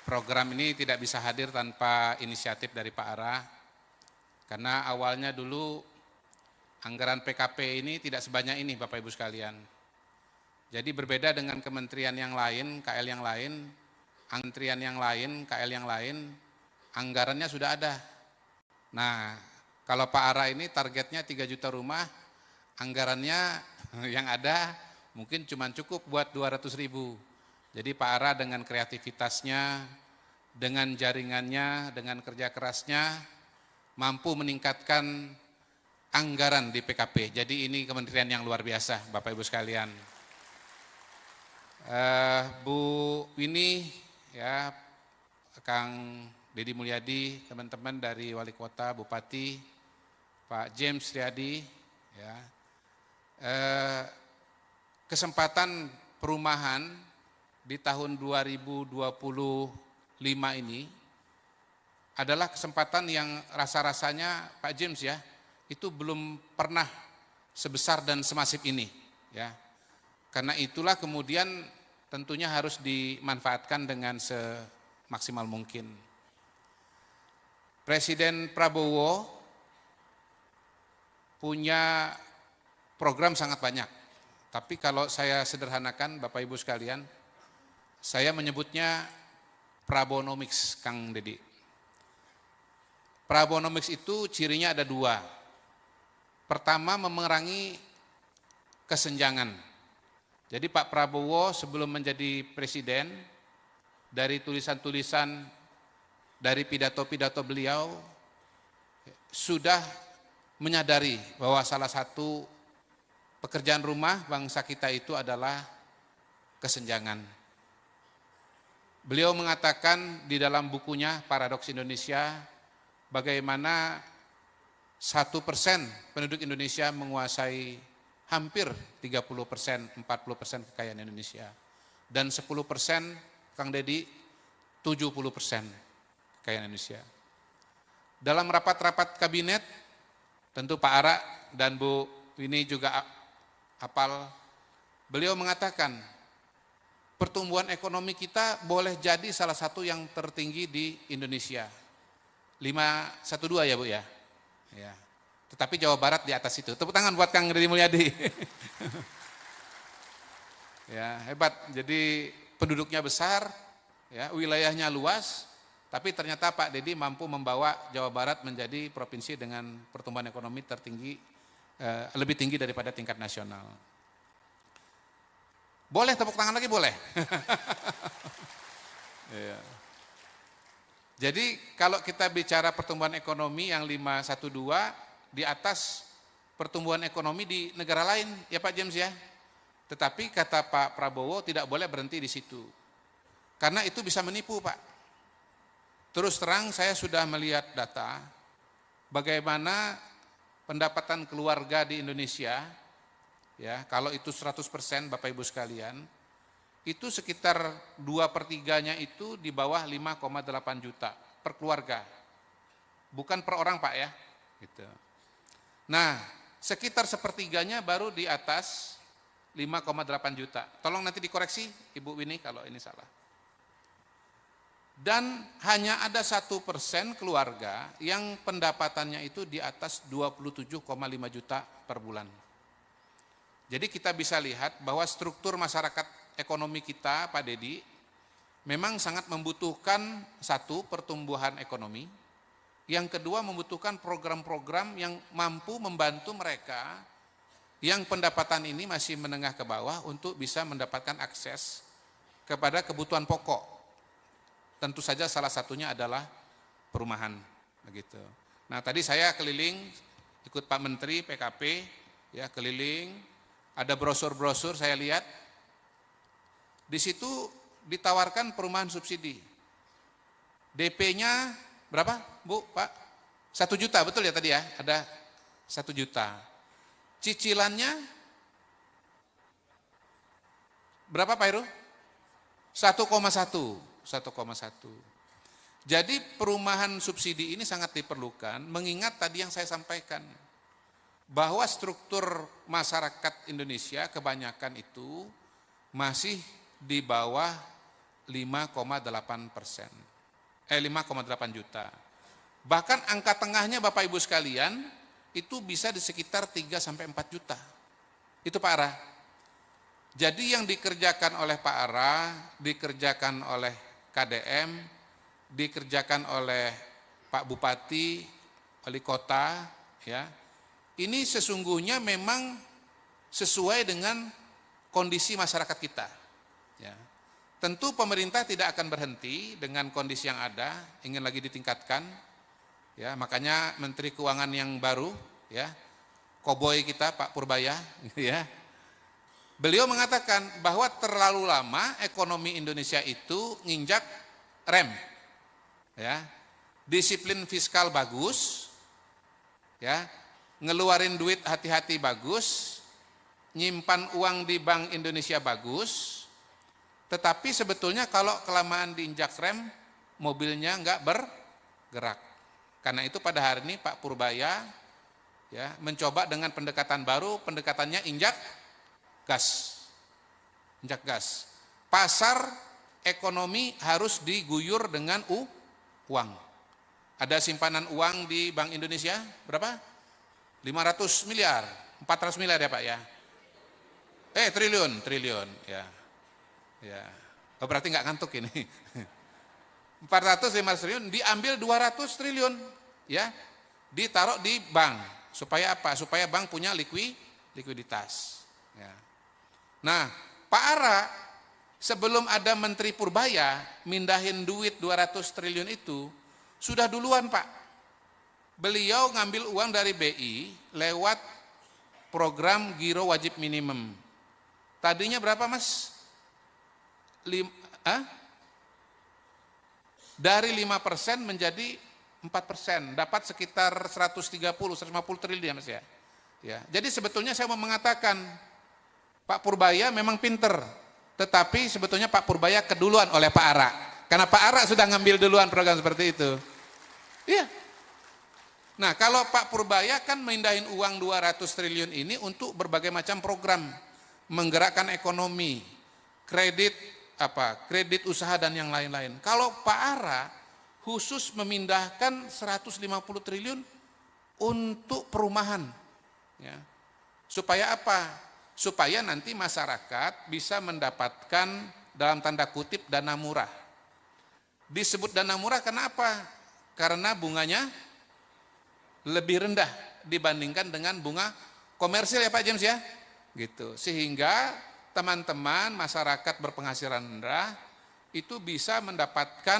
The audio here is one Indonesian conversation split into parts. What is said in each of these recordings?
program ini tidak bisa hadir tanpa inisiatif dari Pak Ara, karena awalnya dulu anggaran PKP ini tidak sebanyak ini Bapak Ibu sekalian. Jadi berbeda dengan kementerian yang lain, KL yang lain, kementerian yang lain, KL yang lain, anggarannya sudah ada. Nah, kalau Pak Ara ini targetnya 3 juta rumah, anggarannya yang ada mungkin cuma cukup buat 200.000. Jadi Pak Ara dengan kreativitasnya, dengan jaringannya, dengan kerja kerasnya, mampu meningkatkan anggaran di PKP. Jadi ini kementerian yang luar biasa, Bapak Ibu sekalian. Bu Winnie, ya, Kang Deddy Mulyadi, teman-teman dari Wali Kota, Bupati, Pak James Riyadi, ya, kesempatan perumahan di tahun 2025 ini adalah kesempatan yang rasa-rasanya Pak James ya, itu belum pernah sebesar dan semasif ini, ya. Karena itulah kemudian tentunya harus dimanfaatkan dengan semaksimal mungkin. Presiden Prabowo punya program sangat banyak, tapi kalau saya sederhanakan Bapak Ibu sekalian, saya menyebutnya Prabonomics, Kang Deddy. Prabonomics itu cirinya ada 2. Pertama, memerangi kesenjangan. Jadi Pak Prabowo sebelum menjadi presiden, dari tulisan-tulisan, dari pidato-pidato beliau, sudah menyadari bahwa salah satu pekerjaan rumah bangsa kita itu adalah kesenjangan. Beliau mengatakan di dalam bukunya Paradoks Indonesia, bagaimana 1% penduduk Indonesia menguasai hampir 30%, 40% kekayaan Indonesia. Dan 10%, Kang Deddy, 70% kekayaan Indonesia. Dalam rapat-rapat kabinet, tentu Pak Ara dan Bu Winnie juga hafal, beliau mengatakan, pertumbuhan ekonomi kita boleh jadi salah satu yang tertinggi di Indonesia. 512 ya Bu ya? Ya. Tetapi Jawa Barat di atas itu. Tepuk tangan buat Kang Deddy Mulyadi. Ya, hebat. Jadi penduduknya besar, ya, wilayahnya luas, tapi ternyata Pak Deddy mampu membawa Jawa Barat menjadi provinsi dengan pertumbuhan ekonomi tertinggi, lebih tinggi daripada tingkat nasional. Boleh tepuk tangan lagi? Boleh. Ya. Jadi kalau kita bicara pertumbuhan ekonomi yang 512, di atas pertumbuhan ekonomi di negara lain, ya Pak James ya. Tetapi kata Pak Prabowo tidak boleh berhenti di situ. Karena itu bisa menipu Pak. Terus terang saya sudah melihat data, bagaimana pendapatan keluarga di Indonesia, ya kalau itu 100% Bapak Ibu sekalian, itu sekitar 2/3-nya itu di bawah 5,8 juta per keluarga. Bukan per orang Pak ya. Gitu. Nah, sekitar 1/3-nya baru di atas 5,8 juta. Tolong nanti dikoreksi Ibu Winnie kalau ini salah. Dan hanya ada 1% keluarga yang pendapatannya itu di atas 27,5 juta per bulan. Jadi kita bisa lihat bahwa struktur masyarakat ekonomi kita, Pak Deddy, memang sangat membutuhkan satu, pertumbuhan ekonomi. Yang kedua, membutuhkan program-program yang mampu membantu mereka yang pendapatan ini masih menengah ke bawah untuk bisa mendapatkan akses kepada kebutuhan pokok. Tentu saja salah satunya adalah perumahan, begitu. Nah, tadi saya keliling ikut Pak Menteri PKP, ya keliling, ada brosur-brosur saya lihat. Di situ ditawarkan perumahan subsidi. DP-nya berapa, Bu, Pak? 1 juta, betul ya tadi ya? Ada 1 juta. Cicilannya berapa Pak Heru? 1,1. Jadi perumahan subsidi ini sangat diperlukan, mengingat tadi yang saya sampaikan, bahwa struktur masyarakat Indonesia kebanyakan itu masih di bawah 5,8%. 5,8 juta. Bahkan angka tengahnya Bapak Ibu sekalian itu bisa di sekitar 3 sampai 4 juta. Itu Pak Ara. Jadi yang dikerjakan oleh Pak Ara, dikerjakan oleh KDM, dikerjakan oleh Pak Bupati, wali kota, ya. Ini sesungguhnya memang sesuai dengan kondisi masyarakat kita. Ya. Tentu pemerintah tidak akan berhenti dengan kondisi yang ada, ingin lagi ditingkatkan. Ya, makanya Menteri Keuangan yang baru, ya, koboi kita Pak Purbaya, ya. Beliau mengatakan bahwa terlalu lama ekonomi Indonesia itu nginjak rem. Ya. Disiplin fiskal bagus, ya. Ngeluarin duit hati-hati bagus, nyimpan uang di Bank Indonesia bagus, tetapi sebetulnya kalau kelamaan diinjak rem, mobilnya nggak bergerak. Karena itu pada hari ini Pak Purbaya, ya, mencoba dengan pendekatan baru, pendekatannya injak gas. Injak gas. Pasar ekonomi harus diguyur dengan uang. Ada simpanan uang di Bank Indonesia berapa? 500 miliar, 400 miliar ya Pak ya. Triliun ya. Ya. Oh, berarti nggak ngantuk ini. 400-500 triliun diambil 200 triliun ya. Ditaruh di bank. Supaya apa? Supaya bank punya likuiditas. Ya. Nah, Pak Ara sebelum ada Menteri Purbaya mindahin duit 200 triliun itu sudah duluan Pak. Beliau ngambil uang dari BI lewat program Giro Wajib Minimum. Tadinya berapa Mas? Dari 5% menjadi 4%, dapat sekitar 130-150 triliun ya Mas ya. Ya. Jadi sebetulnya saya mau mengatakan Pak Purbaya memang pinter, tetapi sebetulnya Pak Purbaya keduluan oleh Pak Ara. Karena Pak Ara sudah ngambil duluan program seperti itu. Iya. Nah, kalau Pak Purbaya kan mindahin uang 200 triliun ini untuk berbagai macam program, menggerakkan ekonomi, kredit usaha dan yang lain-lain. Kalau Pak Ara khusus memindahkan 150 triliun untuk perumahan. Ya. Supaya apa? Supaya nanti masyarakat bisa mendapatkan dalam tanda kutip dana murah. Disebut dana murah kenapa? Karena bunganya lebih rendah dibandingkan dengan bunga komersil ya Pak James ya. Gitu. Sehingga teman-teman masyarakat berpenghasilan rendah itu bisa mendapatkan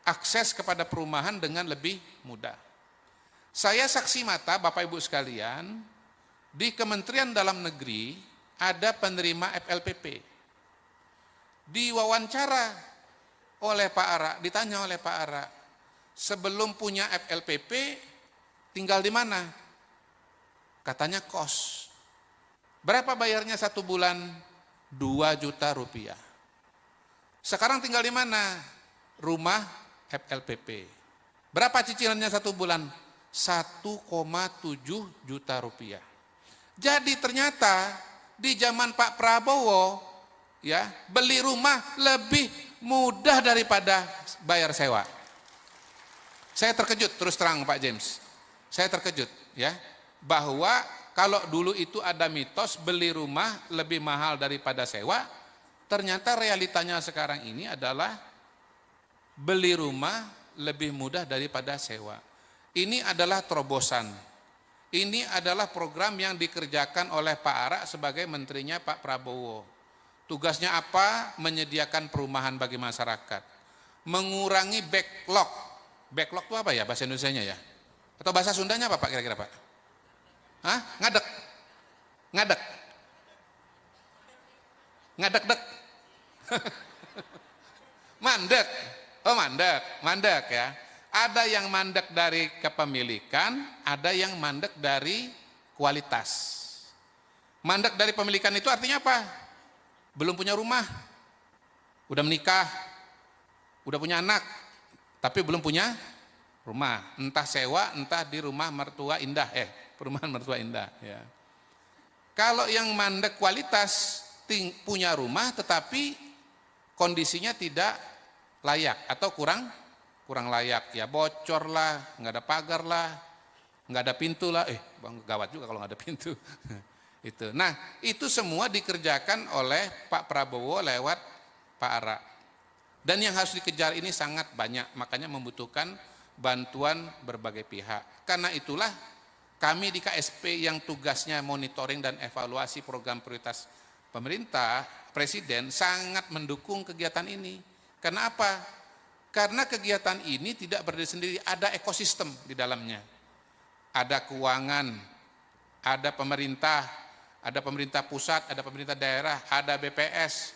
akses kepada perumahan dengan lebih mudah. Saya saksi mata Bapak Ibu sekalian, di Kementerian Dalam Negeri ada penerima FLPP. Diwawancara oleh Pak Ara, ditanya oleh Pak Ara, sebelum punya FLPP tinggal di mana? Katanya kos. Berapa bayarnya satu bulan? 2 juta rupiah. Sekarang tinggal di mana? Rumah FLPP. Berapa cicilannya satu bulan? 1,7 juta rupiah. Jadi ternyata di zaman Pak Prabowo ya, beli rumah lebih mudah daripada bayar sewa. Saya terkejut terus terang Pak James. Saya terkejut ya, bahwa kalau dulu itu ada mitos beli rumah lebih mahal daripada sewa, ternyata realitanya sekarang ini adalah beli rumah lebih mudah daripada sewa. Ini adalah terobosan. Ini adalah program yang dikerjakan oleh Pak Ara sebagai menterinya Pak Prabowo. Tugasnya apa? Menyediakan perumahan bagi masyarakat. Mengurangi backlog. Backlog itu apa ya bahasa Indonesianya ya? Atau bahasa Sundanya apa Pak kira-kira Pak? Hah? Ngadek. Ngadek. Ngadek-dek. Mandek. Oh mandek. Mandek ya. Ada yang mandek dari kepemilikan, ada yang mandek dari kualitas. Mandek dari pemilikan itu artinya apa? Belum punya rumah, udah menikah, udah punya anak, tapi belum punya rumah. Entah sewa, entah di rumah mertua indah, perumahan mertua indah. Ya. Kalau yang mandek kualitas, punya rumah tetapi kondisinya tidak layak atau kurang layak, ya bocor lah, nggak ada pagar lah, nggak ada pintu lah, bang gawat juga kalau nggak ada pintu. Itu. Nah, itu semua dikerjakan oleh Pak Prabowo lewat Pak Ara. Dan yang harus dikejar ini sangat banyak, makanya membutuhkan bantuan berbagai pihak. Karena itulah kami di KSP yang tugasnya monitoring dan evaluasi program prioritas pemerintah, Presiden sangat mendukung kegiatan ini. Karena apa? Karena kegiatan ini tidak berdiri sendiri, ada ekosistem di dalamnya. Ada keuangan, ada pemerintah pusat, ada pemerintah daerah, ada BPS,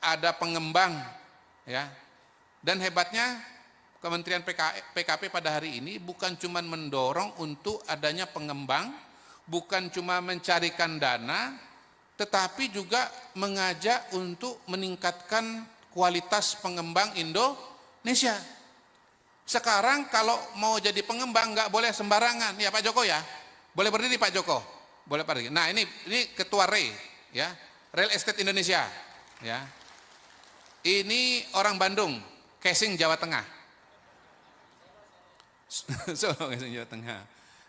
ada pengembang, ya. Dan hebatnya Kementerian PKP pada hari ini bukan cuma mendorong untuk adanya pengembang, bukan cuma mencarikan dana, tetapi juga mengajak untuk meningkatkan kualitas pengembang Indonesia. Sekarang kalau mau jadi pengembang nggak boleh sembarangan, ya Pak Joko ya. Boleh berdiri Pak Joko, boleh berdiri. Nah ini Ketua REI, ya, Real Estate Indonesia, ya. Ini orang Bandung, casing Jawa Tengah. Solo, casing Jawa Tengah.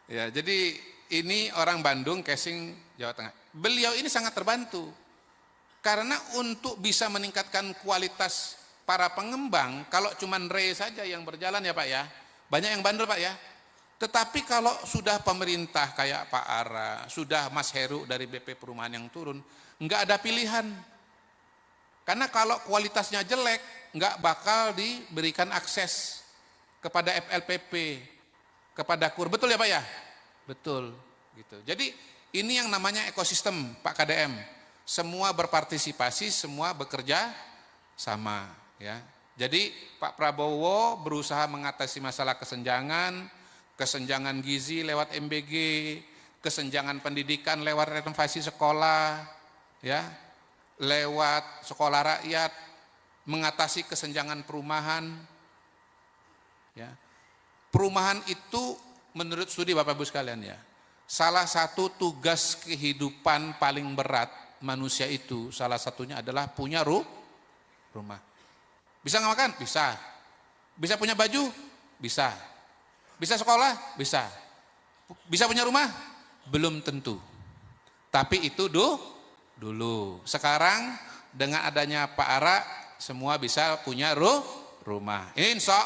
Ya, jadi ini orang Bandung, casing Jawa Tengah. Beliau ini sangat terbantu karena untuk bisa meningkatkan kualitas para pengembang, kalau cuma REI saja yang berjalan ya Pak ya, banyak yang bandel Pak ya. Tetapi kalau sudah pemerintah kayak Pak Ara, sudah Mas Heru dari BP Perumahan yang turun, nggak ada pilihan. Karena kalau kualitasnya jelek, nggak bakal diberikan akses kepada FLPP, kepada KUR. Betul ya Pak ya? Betul. Gitu. Jadi ini yang namanya ekosistem Pak KDM. Semua berpartisipasi, semua bekerja sama. Ya. Jadi Pak Prabowo berusaha mengatasi masalah kesenjangan gizi lewat MBG, kesenjangan pendidikan lewat renovasi sekolah, ya, lewat sekolah rakyat, mengatasi kesenjangan perumahan. Ya. Perumahan itu menurut studi Bapak Ibu sekalian ya, salah satu tugas kehidupan paling berat manusia itu salah satunya adalah punya rumah. Bisa nggak makan? Bisa. Bisa punya baju? Bisa. Bisa sekolah? Bisa. Bisa punya rumah? Belum tentu. Tapi itu dulu. Sekarang dengan adanya Pak Ara semua bisa punya rumah. Insya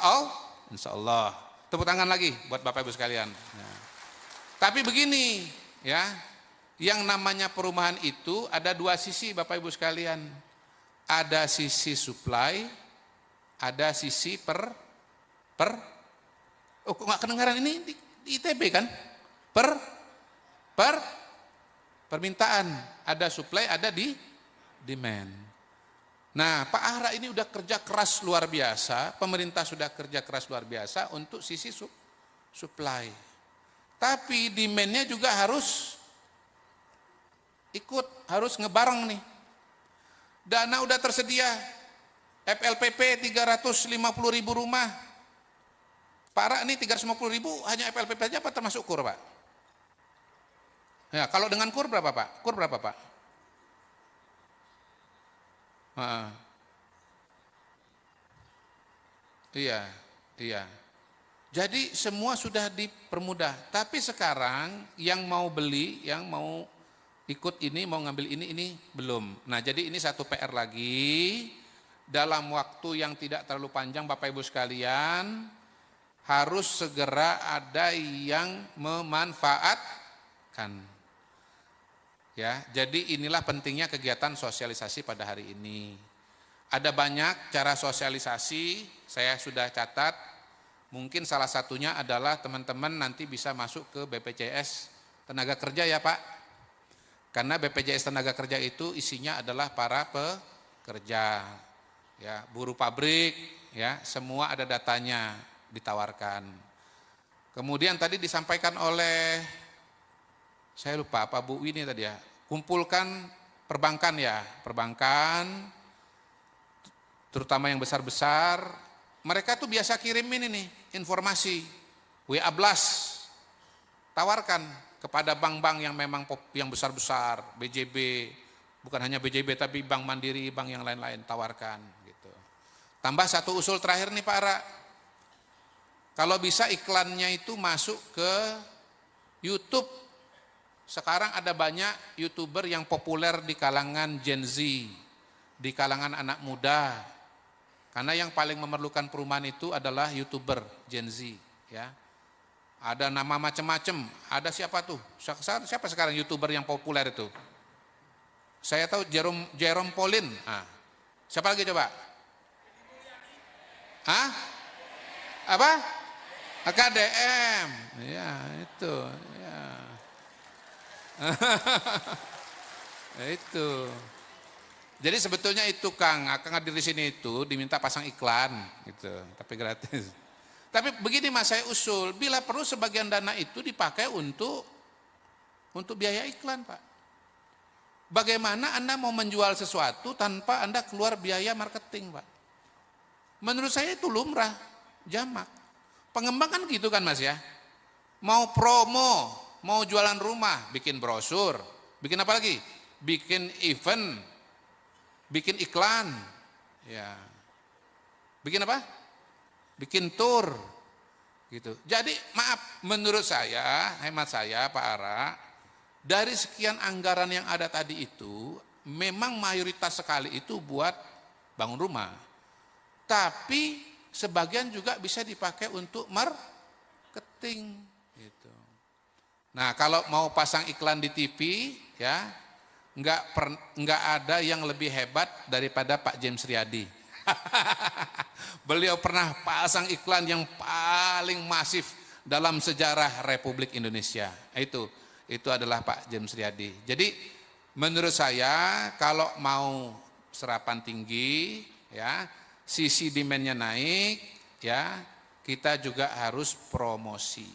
Allah. Tepuk tangan lagi buat Bapak Ibu sekalian. Nah. Tapi begini, ya, yang namanya perumahan itu ada dua sisi Bapak Ibu sekalian. Ada sisi supply, ada sisi oh kok nggak kedengaran ini di ITB kan? Permintaan, ada supply, ada demand. Nah, Pak Ara ini udah kerja keras luar biasa, pemerintah sudah kerja keras luar biasa untuk sisi supply. Tapi demand-nya juga harus ikut, harus ngebareng nih. Dana udah tersedia, FLPP 350.000 rumah. Pak Ara ini 350.000 hanya FLPP aja apa termasuk KUR Pak? Ya, kalau dengan KUR berapa Pak? KUR berapa Pak? Iya. Jadi semua sudah dipermudah. Tapi sekarang yang mau beli, yang mau ikut ini, mau ngambil ini belum. Nah jadi ini satu PR lagi. Dalam waktu yang tidak terlalu panjang Bapak Ibu sekalian, harus segera ada yang memanfaatkan. Ya, jadi inilah pentingnya kegiatan sosialisasi pada hari ini. Ada banyak cara sosialisasi, saya sudah catat. Mungkin salah satunya adalah teman-teman nanti bisa masuk ke BPJS Tenaga Kerja ya Pak. Karena BPJS Tenaga Kerja itu isinya adalah para pekerja, ya, buruh pabrik, ya, semua ada datanya ditawarkan. Kemudian tadi disampaikan oleh saya lupa apa Bu Wini tadi ya, kumpulkan perbankan ya, perbankan terutama yang besar-besar, mereka tuh biasa kirimin ini informasi, WA Blast, tawarkan kepada bank-bank yang memang yang besar-besar, BJB, bukan hanya BJB tapi Bank Mandiri, bank yang lain-lain, tawarkan gitu. Tambah satu usul terakhir nih Pak Ara. Kalau bisa iklannya itu masuk ke YouTube. Sekarang ada banyak YouTuber yang populer di kalangan Gen Z, di kalangan anak muda. Karena yang paling memerlukan perumahan itu adalah YouTuber Gen Z, ya. Ada nama macam-macam. Ada siapa tuh? Siapa sekarang YouTuber yang populer itu? Saya tahu Jerome Pauline. Siapa lagi coba? Apa? KDM. Ya, itu. Ya. Itu. Jadi sebetulnya itu Kang hadir di sini itu diminta pasang iklan gitu, tapi gratis. Tapi begini Mas, saya usul, bila perlu sebagian dana itu dipakai untuk biaya iklan, Pak. Bagaimana Anda mau menjual sesuatu tanpa Anda keluar biaya marketing, Pak? Menurut saya itu lumrah, jamak. Pengembang kan gitu kan Mas ya. Mau promo, mau jualan rumah, bikin brosur, bikin apa lagi? Bikin event, bikin iklan, ya. Bikin apa? Bikin tour, gitu. Jadi maaf, menurut saya, hemat saya Pak Ara, dari sekian anggaran yang ada tadi itu, memang mayoritas sekali itu buat bangun rumah. Tapi sebagian juga bisa dipakai untuk marketing, gitu. Nah kalau mau pasang iklan di TV, ya. Enggak ada yang lebih hebat daripada Pak James Riyadi. Beliau pernah pasang iklan yang paling masif dalam sejarah Republik Indonesia. Itu adalah Pak James Riyadi. Jadi menurut saya kalau mau serapan tinggi, ya, sisi demand-nya naik, ya, kita juga harus promosi.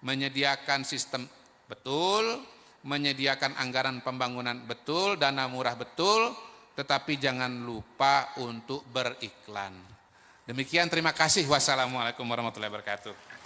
Menyediakan sistem betul, menyediakan anggaran pembangunan betul, dana murah betul, tetapi jangan lupa untuk beriklan. Demikian, terima kasih. Wassalamualaikum warahmatullahi wabarakatuh.